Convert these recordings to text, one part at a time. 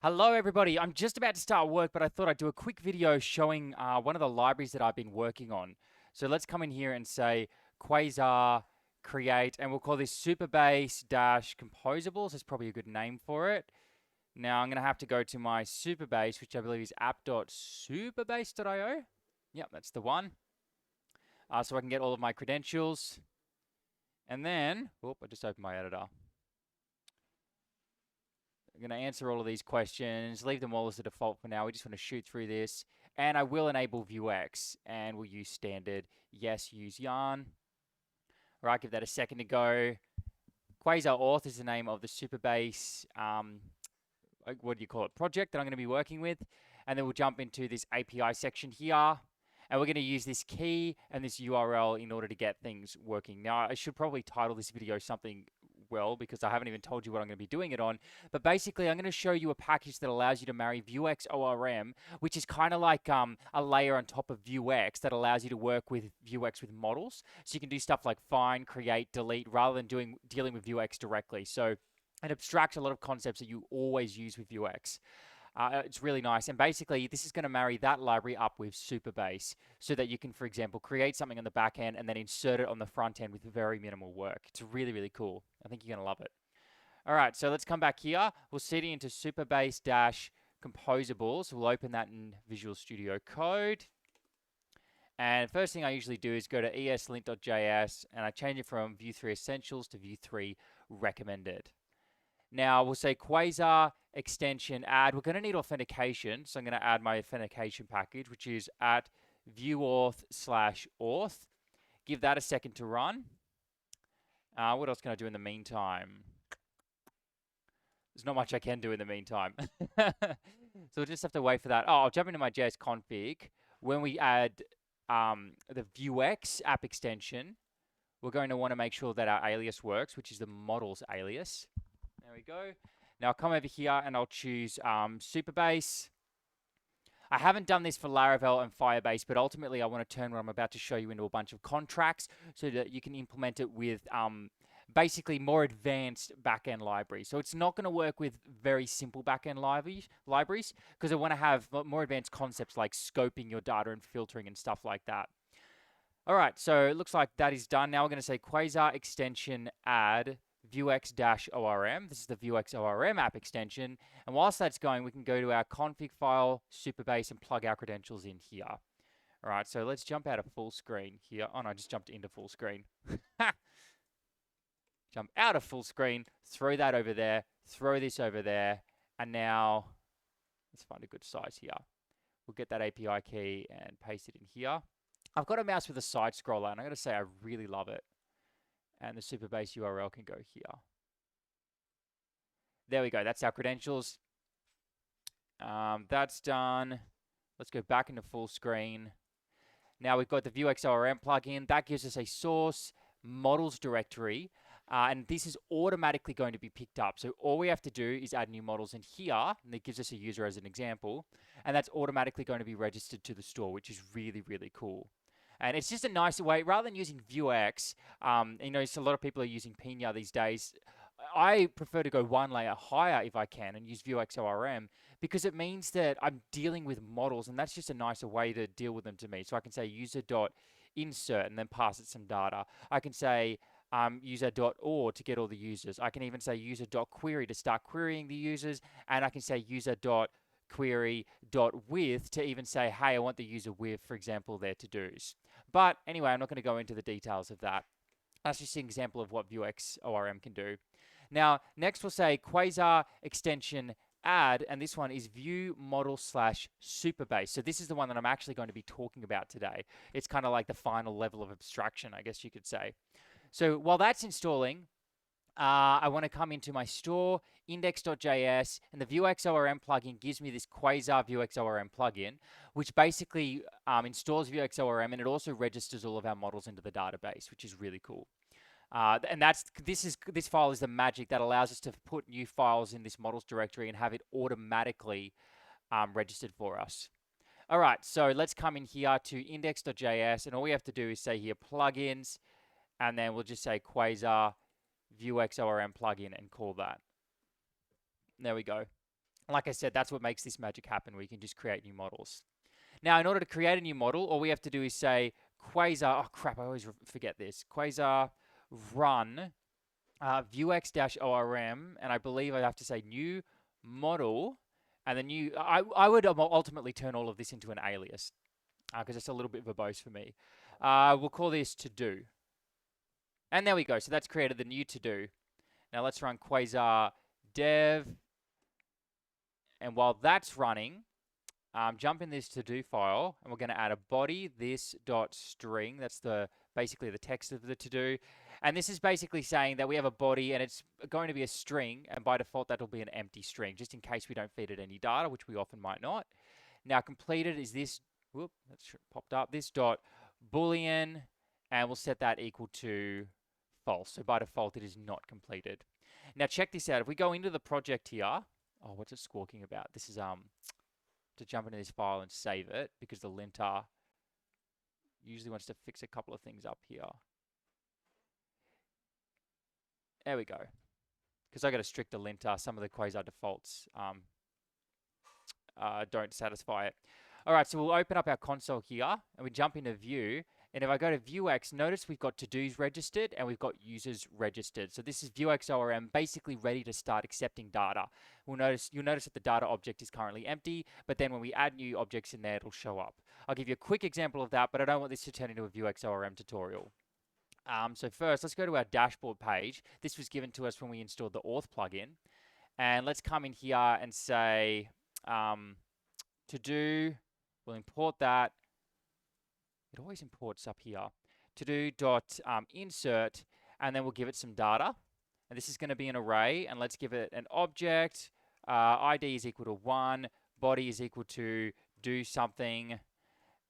Hello everybody, I'm just about to start work, but I thought I'd do a quick video showing one of the libraries that I've been working on. So let's come in here and say Quasar create, and we'll call this Supabase-composables. That's probably a good name for it. Now I'm going to have to go to my Supabase, which I believe is app.supabase.io. Yep, that's the one. So I can get all of my credentials. And then, I just opened my editor. I'm going to answer all of these questions, leave them all as the default for now. We just want to shoot through this. And I will enable Vuex, and we'll use standard. Yes, use yarn. All right, give that a second to go. Quasar Auth is the name of the Supabase, what do you call it, project that I'm going to be working with. And then we'll jump into this API section here. And we're going to use this key and this URL in order to get things working. Now, I should probably title this video something well, because I haven't even told you what I'm going to be doing it on. But basically, I'm going to show you a package that allows you to marry Vuex ORM, which is kind of like a layer on top of Vuex that allows you to work with Vuex with models. So you can do stuff like find, create, delete, rather than dealing with Vuex directly. So it abstracts a lot of concepts that you always use with Vuex. It's really nice. And basically, this is going to marry that library up with Supabase so that you can, for example, create something on the back end and then insert it on the front end with very minimal work. It's really, really cool. I think you're going to love it. All right, so let's come back here. We'll cd into Supabase-composables. We'll open that in Visual Studio Code. And first thing I usually do is go to eslint.js, and I change it from Vue 3 Essentials to Vue 3 Recommended. Now we'll say Quasar extension add. We're going to need authentication, so I'm going to add my authentication package, which is at vuauth/auth. Give that a second to run. What else can I do in the meantime? There's not much I can do in the meantime. So we'll just have to wait for that. Oh, I'll jump into my JS config. When we add the Vuex app extension, we're going to want to make sure that our alias works, which is the models alias. There we go. Now I'll come over here and I'll choose Supabase. I haven't done this for Laravel and Firebase, but ultimately I want to turn what I'm about to show you into a bunch of contracts so that you can implement it with basically more advanced backend libraries. So it's not going to work with very simple backend libraries because I want to have more advanced concepts like scoping your data and filtering and stuff like that. All right, so it looks like that is done. Now we're going to say Quasar extension add Vuex-ORM. This is the Vuex-ORM app extension. And whilst that's going, we can go to our config file, Supabase, and plug our credentials in here. All right, so let's jump out of full screen here. Oh, no, I just jumped into full screen. Jump out of full screen, throw that over there, throw this over there, and now let's find a good size here. We'll get that API key and paste it in here. I've got a mouse with a side scroller, and I got to say I really love it. And the Supabase URL can go here. There we go. That's our credentials. That's done. Let's go back into full screen. Now we've got the Vuex ORM plugin. That gives us a source models directory. And this is automatically going to be picked up. So all we have to do is add new models in here. And it gives us a user as an example. And that's automatically going to be registered to the store, which is really, really cool. And it's just a nicer way, rather than using Vuex, so a lot of people are using Pina these days. I prefer to go one layer higher if I can and use Vuex ORM because it means that I'm dealing with models, and that's just a nicer way to deal with them to me. So I can say user.insert and then pass it some data. I can say user.or to get all the users. I can even say user.query to start querying the users, and I can say user.query.with to even say, hey, I want the user with, for example, their to-dos. But anyway, I'm not going to go into the details of that. That's just an example of what Vuex ORM can do. Now, next we'll say Quasar extension add, and this one is Vue model/Supabase. So this is the one that I'm actually going to be talking about today. It's kind of like the final level of abstraction, I guess you could say. So while that's installing, I want to come into my store, index.js, and the Vuex ORM plugin gives me this Quasar Vuex ORM plugin, which basically installs Vuex ORM, and it also registers all of our models into the database, which is really cool. And this file is the magic that allows us to put new files in this models directory and have it automatically registered for us. All right, so let's come in here to index.js, and all we have to do is say here plugins, and then we'll just say Quasar Vuex ORM plugin and call that. There we go. Like I said, that's what makes this magic happen. We can just create new models. Now, in order to create a new model, all we have to do is say Quasar. Oh, crap, I always forget this. Quasar run Vuex-ORM, and I believe I have to say new model, and the new. I would ultimately turn all of this into an alias because it's a little bit verbose for me. We'll call this to do. And there we go. So that's created the new to do. Now let's run Quasar dev. And while that's running, jump in this to do file, and we're going to add a body this dot string. That's basically the text of the to do. And this is basically saying that we have a body and it's going to be a string, and by default that'll be an empty string, just in case we don't feed it any data, which we often might not. Now completed is this, whoop, that's popped up, this dot boolean, and we'll set that equal to false. So by default it is not completed. Now check this out. If we go into the project here, oh, what's it squawking about? This is to jump into this file and save it, because the linter usually wants to fix a couple of things up here. There we go. Because I got a stricter linter, some of the Quasar defaults don't satisfy it. All right, so we'll open up our console here, and we jump into View. And if I go to Vuex, notice we've got to-dos registered and we've got users registered. So this is Vuex ORM basically ready to start accepting data. You'll notice that the data object is currently empty, but then when we add new objects in there, it'll show up. I'll give you a quick example of that, but I don't want this to turn into a Vuex ORM tutorial. So first, let's go to our dashboard page. This was given to us when we installed the auth plugin. And let's come in here and say to do, we'll import that. It always imports up here. To do dot insert, and then we'll give it some data. And this is going to be an array, and let's give it an object. ID is equal to 1, body is equal to do something,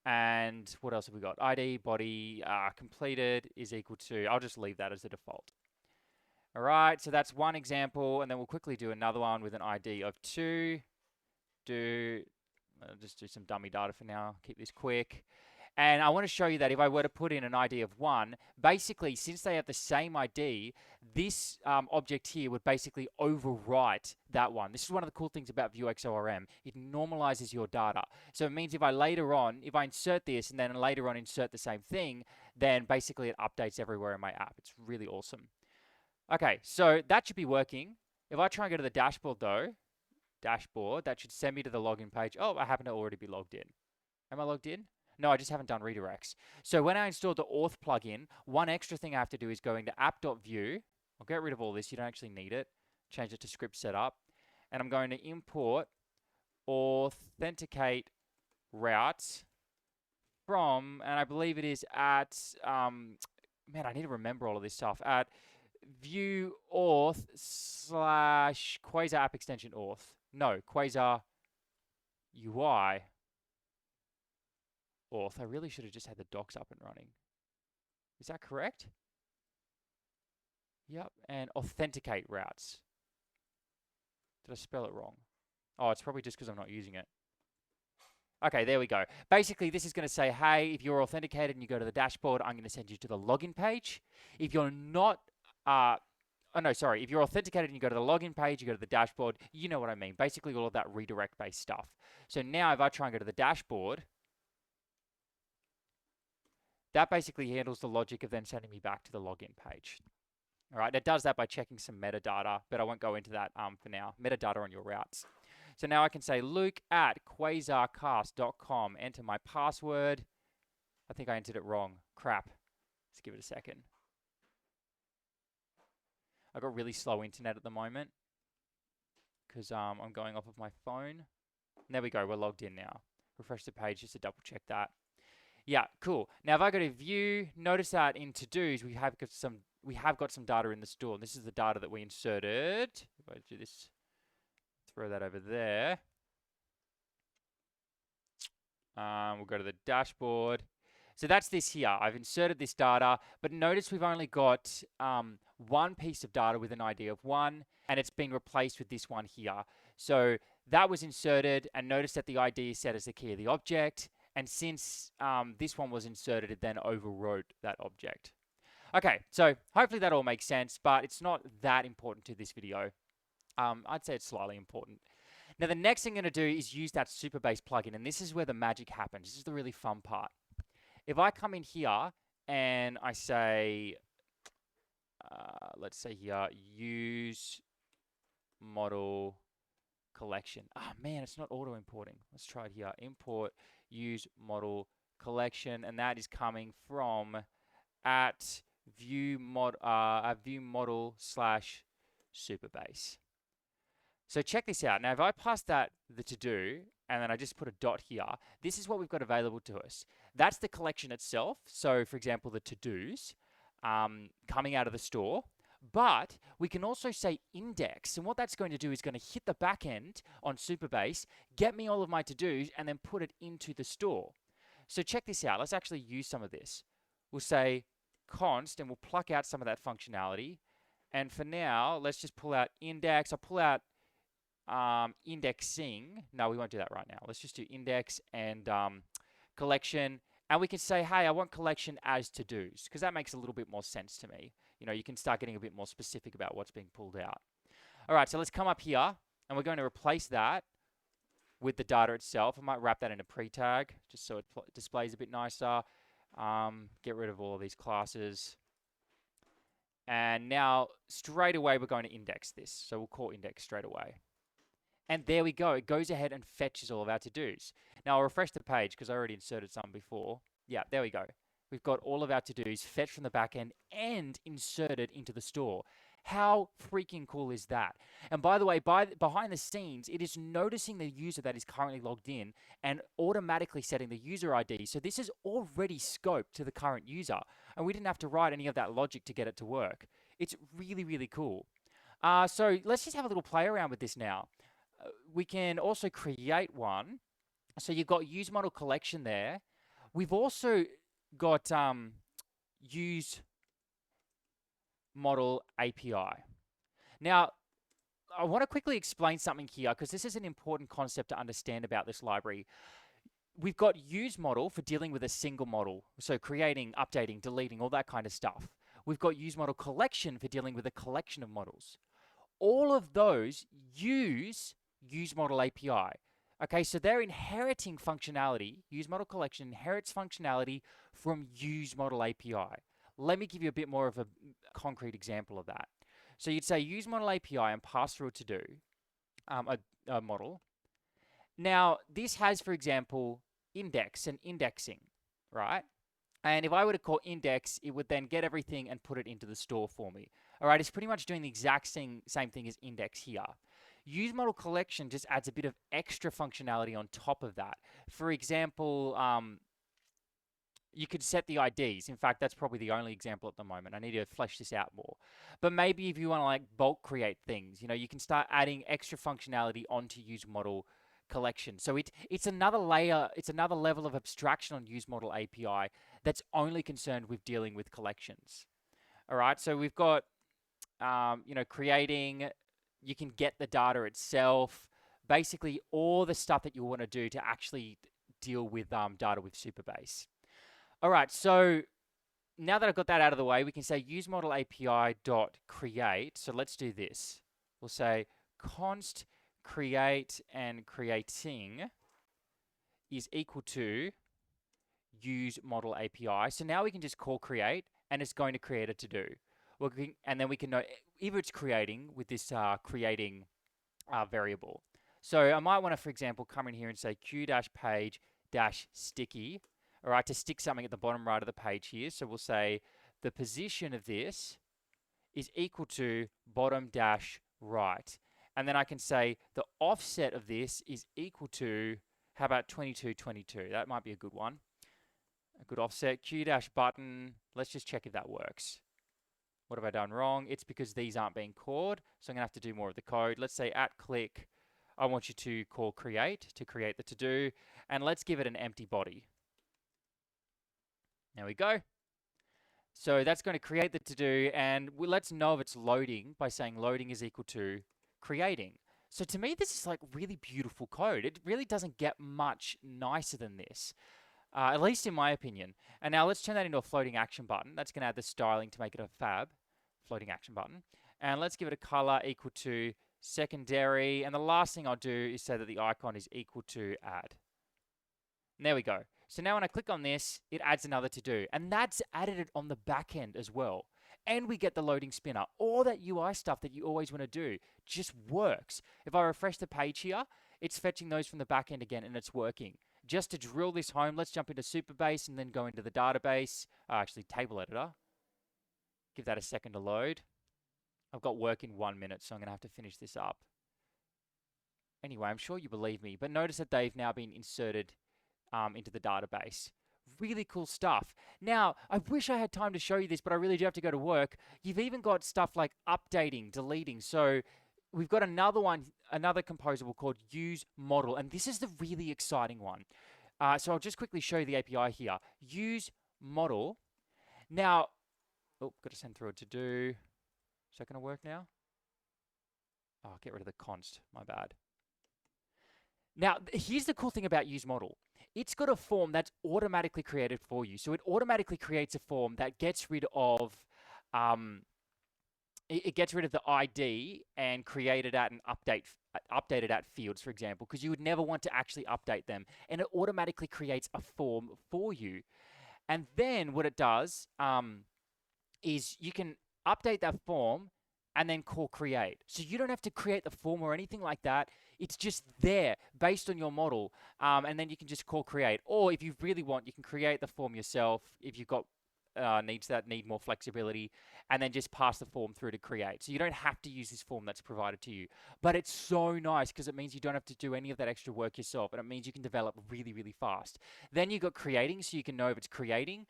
and what else have we got? ID, body, completed is equal to, I'll just leave that as the default. All right, so that's one example, and then we'll quickly do another one with an ID of 2. I'll just do some dummy data for now, keep this quick. And I want to show you that if I were to put in an ID of 1, basically, since they have the same ID, this object here would basically overwrite that one. This is one of the cool things about Vuex ORM. It normalizes your data. So it means if I insert this and then later on insert the same thing, then basically it updates everywhere in my app. It's really awesome. Okay, so that should be working. If I try and go to the dashboard though, that should send me to the login page. Oh, I happen to already be logged in. Am I logged in? No, I just haven't done redirects. So when I installed the auth plugin, one extra thing I have to do is go into app.view. I'll get rid of all this. You don't actually need it. Change it to script setup. And I'm going to import authenticate routes from, and I believe it is at, man, I need to remember all of this stuff, at view auth / Quasar app extension auth. No, Quasar UI auth. I really should have just had the docs up and running. Is that correct? Yep. And authenticate routes. Did I spell it wrong? Oh, it's probably just because I'm not using it. Okay, there we go. Basically, this is going to say, hey, if you're authenticated and you go to the dashboard, I'm going to send you to the login page. If you're not, if you're authenticated and you go to the login page, you go to the dashboard, you know what I mean. Basically, all of that redirect-based stuff. So now if I try and go to the dashboard, that basically handles the logic of then sending me back to the login page. All right, it does that by checking some metadata, but I won't go into that for now. Metadata on your routes. So now I can say Luke at quasarcast.com, enter my password. I think I entered it wrong. Crap. Let's give it a second. I've got really slow internet at the moment because I'm going off of my phone. And there we go, we're logged in now. Refresh the page just to double check that. Yeah, cool. Now if I go to view, notice that in to-dos we have got some data in the store. This is the data that we inserted. If I do this, throw that over there. We'll go to the dashboard. So that's this here. I've inserted this data, but notice we've only got one piece of data with an ID of 1, and it's been replaced with this one here. So that was inserted, and notice that the ID is set as the key of the object. And since this one was inserted, it then overwrote that object. Okay, so hopefully that all makes sense, but it's not that important to this video. I'd say it's slightly important. Now, the next thing I'm going to do is use that Supabase plugin, and this is where the magic happens. This is the really fun part. If I come in here and I say, let's say here, use model collection. Ah, man, it's not auto importing. Let's try it here. Import use model collection, and that is coming from at view model slash Supabase. So check this out. Now, if I pass that the to do, and then I just put a dot here, this is what we've got available to us. That's the collection itself. So, for example, the to-dos coming out of the store. But we can also say index. And what that's going to do is going to hit the back end on Supabase, get me all of my to-dos, and then put it into the store. So check this out. Let's actually use some of this. We'll say const, and we'll pluck out some of that functionality. And for now, let's just pull out index. I'll pull out indexing. No, we won't do that right now. Let's just do index and collection. And we can say, hey, I want collection as to-dos, because that makes a little bit more sense to me. You know, you can start getting a bit more specific about what's being pulled out. All right, so let's come up here, and we're going to replace that with the data itself. I might wrap that in a pre-tag, just so it displays a bit nicer. Get rid of all of these classes. And now, straight away, we're going to index this. So we'll call index straight away. And there we go. It goes ahead and fetches all of our to-dos. Now, I'll refresh the page because I already inserted some before. Yeah, there we go. We've got all of our to-dos fetched from the back end and inserted into the store. How freaking cool is that? And by the way, behind the scenes, it is noticing the user that is currently logged in and automatically setting the user ID. So this is already scoped to the current user. And we didn't have to write any of that logic to get it to work. It's really, really cool. So let's just have a little play around with this now. We can also create one. So you've got use model collection there. We've also got use model API. Now, I want to quickly explain something here because this is an important concept to understand about this library. We've got use model for dealing with a single model, so creating, updating, deleting, all that kind of stuff. We've got use model collection for dealing with a collection of models. All of those use model API. Okay, so they're inheriting functionality. Use model collection inherits functionality from use model API. Let me give you a bit more of a concrete example of that. So you'd say use model API and pass through a to-do, a model. Now, this has, for example, index and indexing, right? And if I were to call index, it would then get everything and put it into the store for me. All right, it's pretty much doing the exact same thing as index here. Use model collection just adds a bit of extra functionality on top of that. For example, you could set the IDs. In fact, that's probably the only example at the moment. I need to flesh this out more. But maybe if you want to like bulk create things, you know, you can start adding extra functionality onto use model collection. So it's another layer, it's another level of abstraction on use model API that's only concerned with dealing with collections. All right, so we've got, you know, creating, you can get the data itself, basically all the stuff that you want to do to actually deal with data with Supabase. All right, so now that I've got that out of the way, we can say use model API dot create. So let's do this. We'll say const create and creating is equal to use model API. So now we can just call create and it's going to create a to-do. And then we can know either it's creating with this creating variable. So I might want to, for example, come in here and say q-page-sticky, all right, to stick something at the bottom right of the page here. So we'll say the position of this is equal to bottom-right. And then I can say the offset of this is equal to, how about 2222? That might be a good one. A good offset. Q-button. Let's just check if that works. What have I done wrong? It's because these aren't being called. So I'm going to have to do more of the code. Let's say at click, I want you to call create to create the to-do. And let's give it an empty body. There we go. So that's going to create the to-do. And let's know if it's loading by saying loading is equal to creating. So to me, this is like really beautiful code. It really doesn't get much nicer than this, at least in my opinion. And now let's turn that into a floating action button. That's going to add the styling to make it a fab floating action button. And let's give it a color equal to secondary, and the last thing I'll do is say that the icon is equal to add. And there we go. So now when I click on this, it adds another to-do, and that's added it on the back end as well. And we get the loading spinner. All that UI stuff that you always want to do just works. If I refresh the page here, it's fetching those from the back end again, and it's working. Just to drill this home, let's jump into Supabase and then go into the database, actually table editor. Give that a second to load. I've got work in 1 minute, so I'm going to have to finish this up. Anyway, I'm sure you believe me, but notice that they've now been inserted into the database. Really cool stuff. Now, I wish I had time to show you this, but I really do have to go to work. You've even got stuff like updating, deleting. So we've got another composable called use model, and this is the really exciting one. So I'll just quickly show you the API here. Use model. Now, oh, got to send through a to-do. Is that going to work now? Oh, get rid of the const. My bad. Now, here's the cool thing about use model. It's got a form that's automatically created for you. So it automatically creates a form that gets rid of it gets rid of the ID and created at and updated at fields, for example, because you would never want to actually update them. And it automatically creates a form for you. And then what it does is you can update that form and then call create. So you don't have to create the form or anything like that. It's just there based on your model. And then you can just call create. Or if you really want, you can create the form yourself if you've got needs that need more flexibility, and then just pass the form through to create. So you don't have to use this form that's provided to you. But it's so nice because it means you don't have to do any of that extra work yourself, and it means you can develop really, really fast. Then you've got creating, so you can know if it's creating.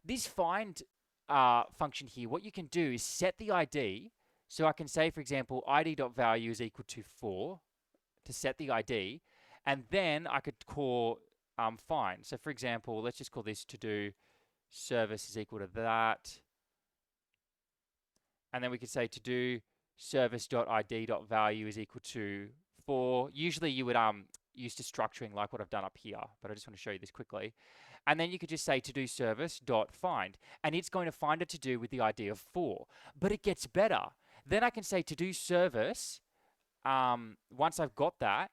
This find function here, what you can do is set the ID. So I can say, for example, id.value is equal to 4 to set the ID, and then I could call find. So for example, let's just call this to do service is equal to that, and then we could say to do service.id.value is equal to 4. Usually you would use to structuring like what I've done up here, but I just want to show you this quickly. And then you could just say to do service.find, and it's going to find a to do with the ID of 4. But it gets better. Then I can say to do service, once I've got that,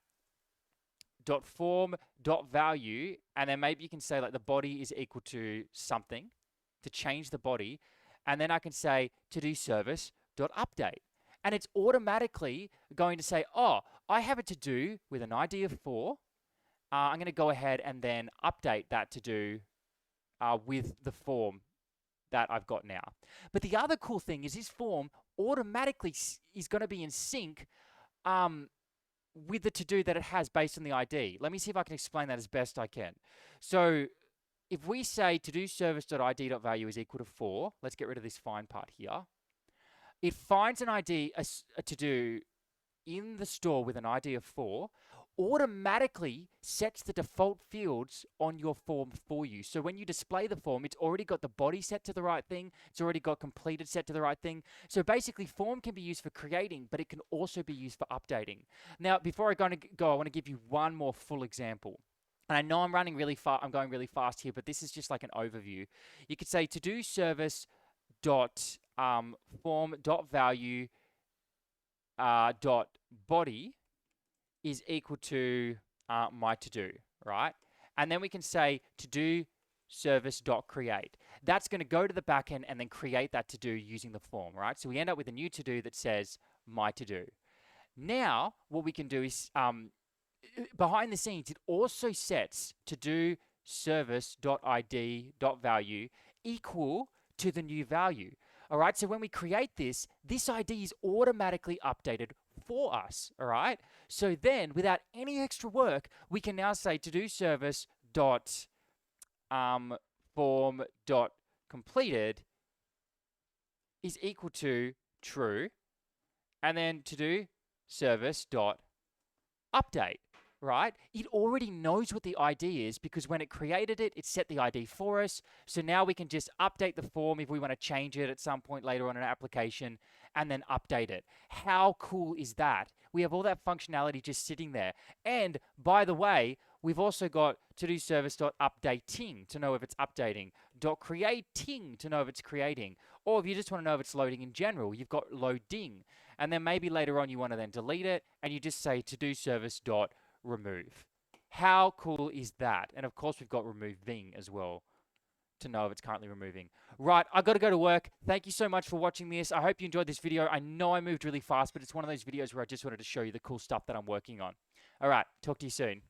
dot form dot value, and then maybe you can say like the body is equal to something to change the body, and then I can say to do service dot update, and it's automatically going to say, oh, I have a to do with an ID of 4. I'm going to go ahead and then update that to do with the form that I've got now. But the other cool thing is this form automatically is going to be in sync with the to-do that it has based on the ID. Let me see if I can explain that as best I can. So if we say to-do service.id.value is equal to 4, let's get rid of this find part here. It finds an ID, a to-do in the store with an ID of 4, automatically sets the default fields on your form for you. So when you display the form, it's already got the body set to the right thing. It's already got completed set to the right thing. So basically, form can be used for creating, but it can also be used for updating. Now, before I go, I want to give you one more full example. And I know I'm running really fast. I'm going really fast here, but this is just like an overview. You could say to do service dot form dot value dot body is equal to my to-do, right? And then we can say to-do service.create. That's going to go to the backend and then create that to-do using the form, right? So we end up with a new to-do that says my to-do. Now, what we can do is, behind the scenes, it also sets to-do service.id.value equal to the new value. All right, so when we create this ID is automatically updated for us, all right? So then, without any extra work, we can now say to do service dot form dot completed is equal to true, and then to do service dot update, right? It already knows what the ID is because when it created it, it set the ID for us. So now we can just update the form if we want to change it at some point later on in an application and then update it. How cool is that? We have all that functionality just sitting there. And by the way, we've also got to do service.updating to know if it's updating, .creating to know if it's creating, or if you just want to know if it's loading in general, you've got loading. And then maybe later on you want to then delete it, and you just say to-do service dot remove. How cool is that? And of course, we've got remove Ving as well to know if it's currently removing. Right, I got to go to work. Thank you so much for watching this. I hope you enjoyed this video. I know I moved really fast, but it's one of those videos where I just wanted to show you the cool stuff that I'm working on. All right, talk to you soon.